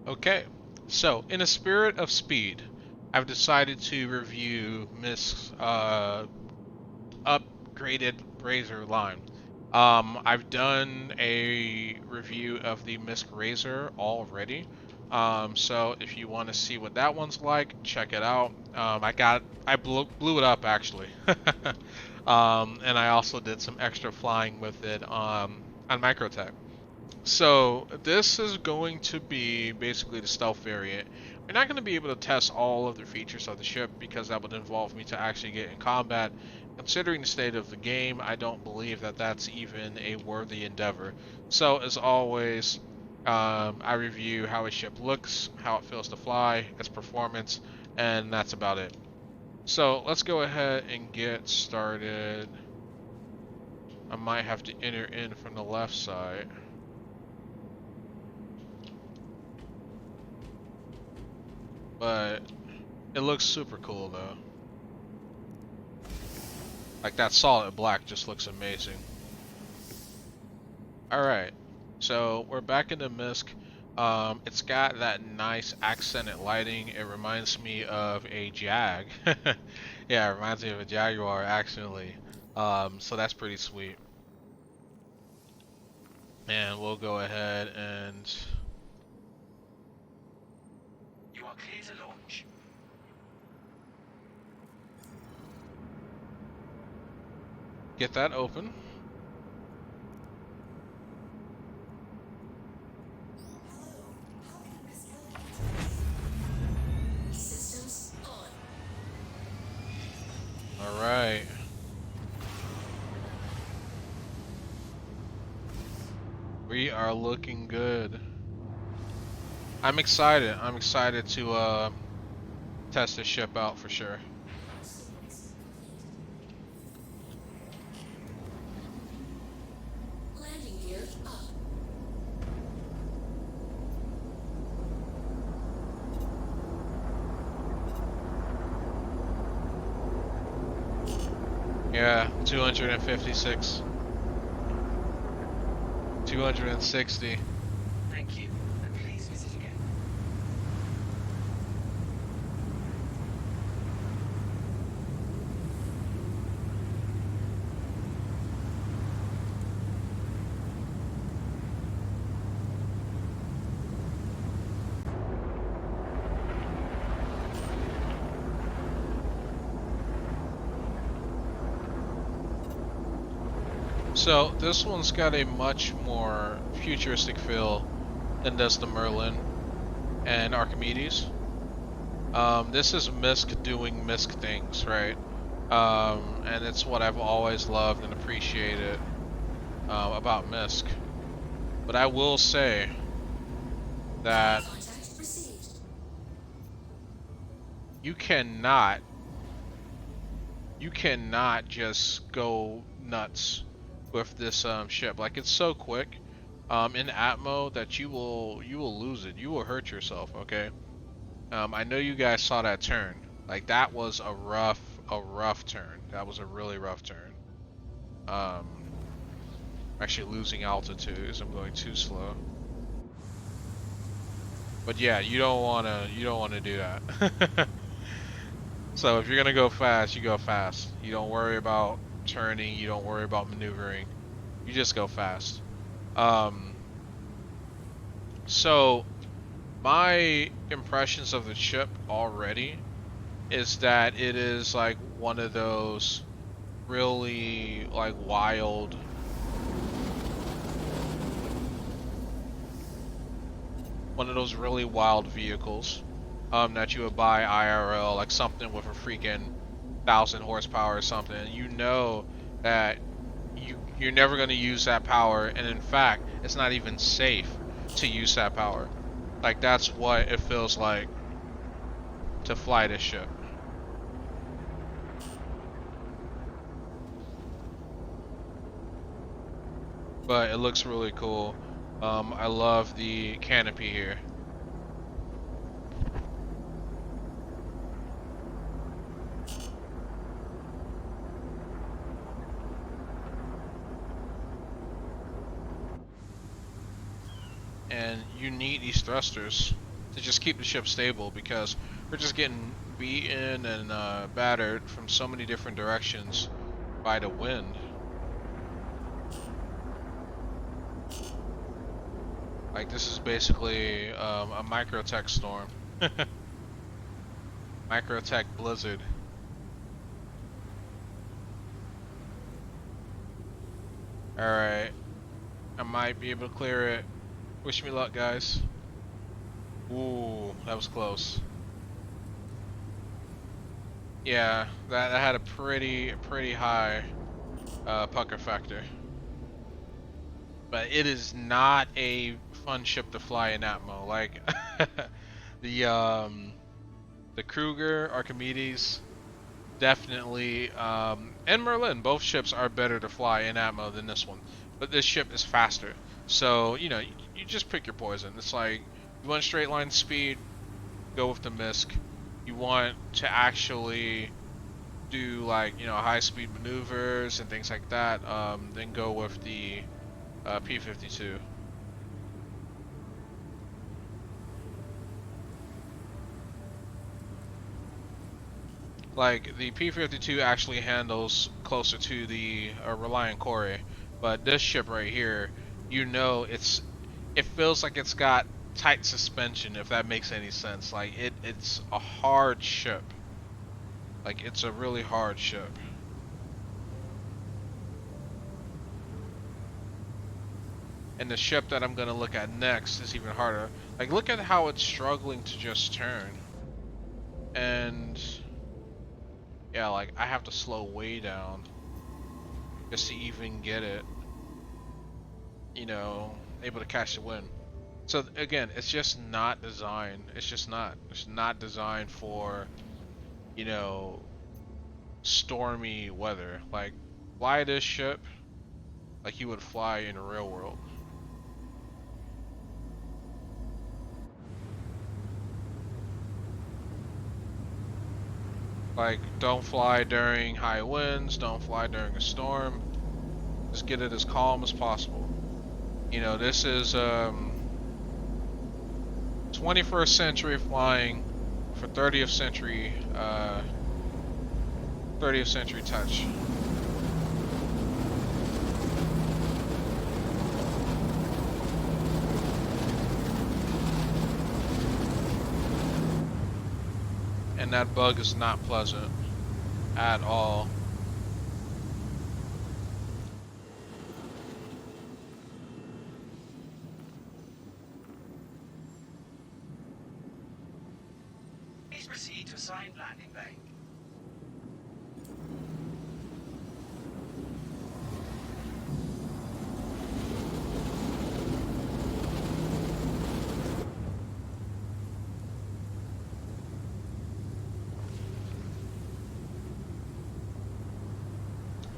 Okay, so in a spirit of speed, I've decided to review MISC's upgraded Razor line. I've done a review of the MISC Razor already. So if you want to see what that one's like, check it out. I blew it up actually. And I also did some extra flying with it on Microtech. So this is going to be basically the stealth variant. We're not going to be able to test all of the features of the ship because that would involve me to actually get in combat. Considering the state of the game, I don't believe that that's even a worthy endeavor. So as always, I review how a ship looks, how it feels to fly, its performance, and that's about it. So let's go ahead and get started. I might have to enter in from the left side. But it looks super cool though. Like that solid black just looks amazing. Alright, so we're back in the MISC. It's got that nice accented lighting. It reminds me of a Jag. Yeah, it reminds me of a Jaguar actually. So that's pretty sweet. And we'll go ahead and You are clear to launch. get that open. Systems on. Alright. We are looking good. I'm excited. I'm excited to test this ship out for sure. Landing gear up. Yeah, 256. 260. Thank you, and please visit again. So this one's got a much more futuristic feel than does the Merlin and Archimedes. This is MISC doing MISC things, right? And it's what I've always loved and appreciated about MISC. But I will say that Contact received. you cannot just go nuts with this ship. Like it's so quick in Atmo that you will lose it. You will hurt yourself. Okay. I know you guys saw that turn. Like that was a rough turn. That was a really rough turn. Um, actually losing altitude as I'm going too slow. But yeah, you don't wanna do that. So if you're gonna go fast, you go fast. You don't worry about turning. You don't worry about maneuvering. You just go fast. Um, so my impressions of the ship already is that it is like one of those really like wild vehicles that you would buy IRL, like something with a freaking 1,000 horsepower or something. And you know that you're never going to use that power, and in fact it's not even safe to use that power. Like that's what it feels like to fly this ship. But it looks really cool. I love the canopy here. And you need these thrusters. to just keep the ship stable, because we're just getting beaten and battered from so many different directions by the wind. Like, this is basically a microtech storm. Microtech blizzard. Alright. I might be able to clear it. Wish me luck, guys. Ooh, that was close. Yeah, that had a pretty high pucker factor. But it is not a fun ship to fly in Atmo. Like the Kruger, Archimedes, definitely, and Merlin, both ships are better to fly in Atmo than this one. But this ship is faster. So, you know, you just pick your poison. It's like, you want straight line speed, go with the MISC. You want to actually do, like, you know, high speed maneuvers and things like that, then go with the P-52. Like, the P-52 actually handles closer to the Reliant Quarry, but this ship right here, you know, it feels like it's got tight suspension, if that makes any sense. Like, it's a hard ship. Like, it's a really hard ship. And the ship that I'm gonna look at next is even harder. Like, look at how it's struggling to just turn. And yeah, like, I have to slow way down just to even get it, you know, able to catch the wind. So again, it's just not designed. It's just not. It's not designed for, you know, stormy weather. Like, fly this ship like you would fly in a real world. Like, don't fly during high winds, don't fly during a storm. Just get it as calm as possible. You know, this is 21st century flying for 30th century touch. And that bug is not pleasant at all. Please proceed to assigned landing bay.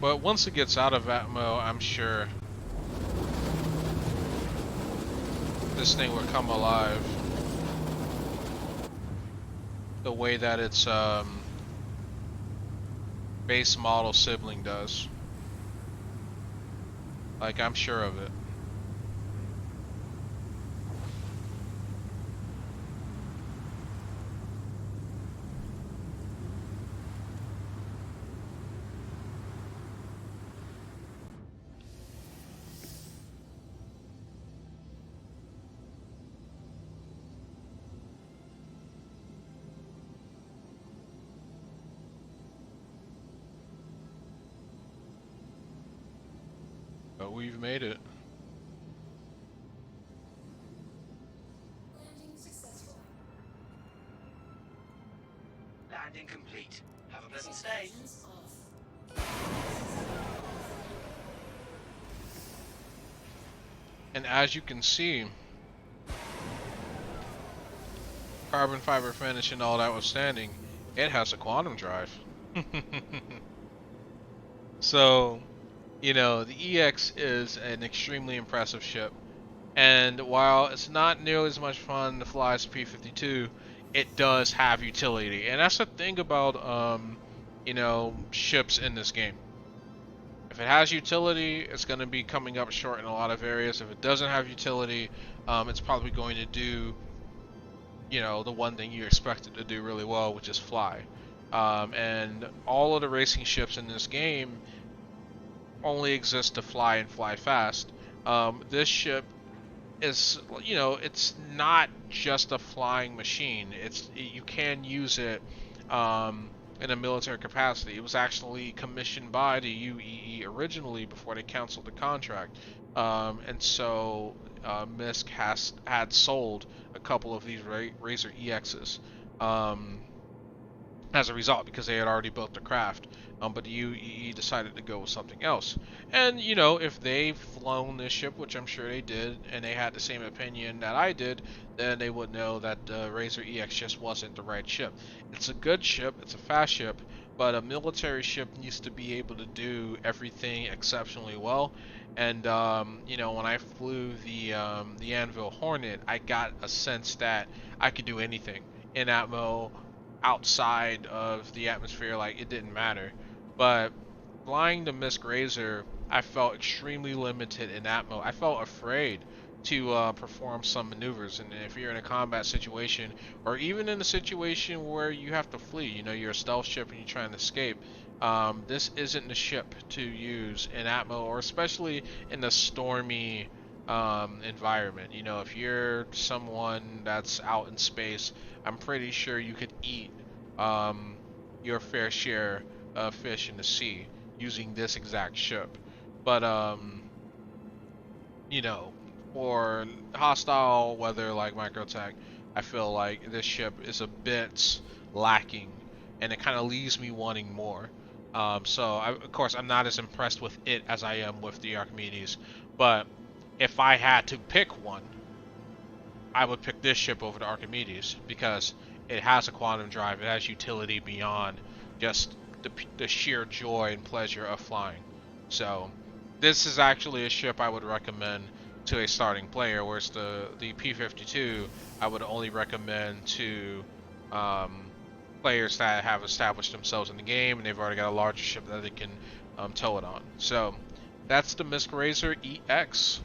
But once it gets out of Atmo, I'm sure this thing will come alive the way that its base model sibling does. Like, I'm sure of it. But we've made it. Landing successful. Landing complete. Have a pleasant stay. Engines off. And as you can see, carbon fiber finish and all that withstanding, it has a quantum drive. So, you know, the EX is an extremely impressive ship. And while it's not nearly as much fun to fly as P-52, it does have utility. And that's the thing about, you know, ships in this game. If it has utility, it's going to be coming up short in a lot of areas. If it doesn't have utility, it's probably going to do the one thing you expect it to do really well, which is fly. And all of the racing ships in this game only exist to fly and fly fast. This ship is, it's not just a flying machine. You can use it in a military capacity. It was actually commissioned by the UEE originally before they canceled the contract, and so MISC had sold a couple of these Razor EXs. Um, as a result, because they had already built the craft. But the UEE decided to go with something else. And, if they've flown this ship, which I'm sure they did, and they had the same opinion that I did, then they would know that the Razor EX just wasn't the right ship. It's a good ship, it's a fast ship, but a military ship needs to be able to do everything exceptionally well. And, when I flew the Anvil Hornet, I got a sense that I could do anything in Atmo, outside of the atmosphere, like it didn't matter. But flying the MISC Razor, I felt extremely limited in that mode. I felt afraid to perform some maneuvers, and if you're in a combat situation, or even in a situation where you have to flee, you're a stealth ship and you're trying to escape, this isn't the ship to use in Atmo, or especially in a stormy environment. If you're someone that's out in space, I'm pretty sure you could eat um, your fair share of fish in the sea using this exact ship. But you know, for hostile weather like Microtech, I feel like this ship is a bit lacking, and it kind of leaves me wanting more. Of course, I'm not as impressed with it as I am with the Archimedes, but if I had to pick one, I would pick this ship over the Archimedes because it has a quantum drive, it has utility beyond just the sheer joy and pleasure of flying. So this is actually a ship I would recommend to a starting player, whereas the P-52 I would only recommend to players that have established themselves in the game and they've already got a larger ship that they can tow it on. So that's the MISC Razor EX.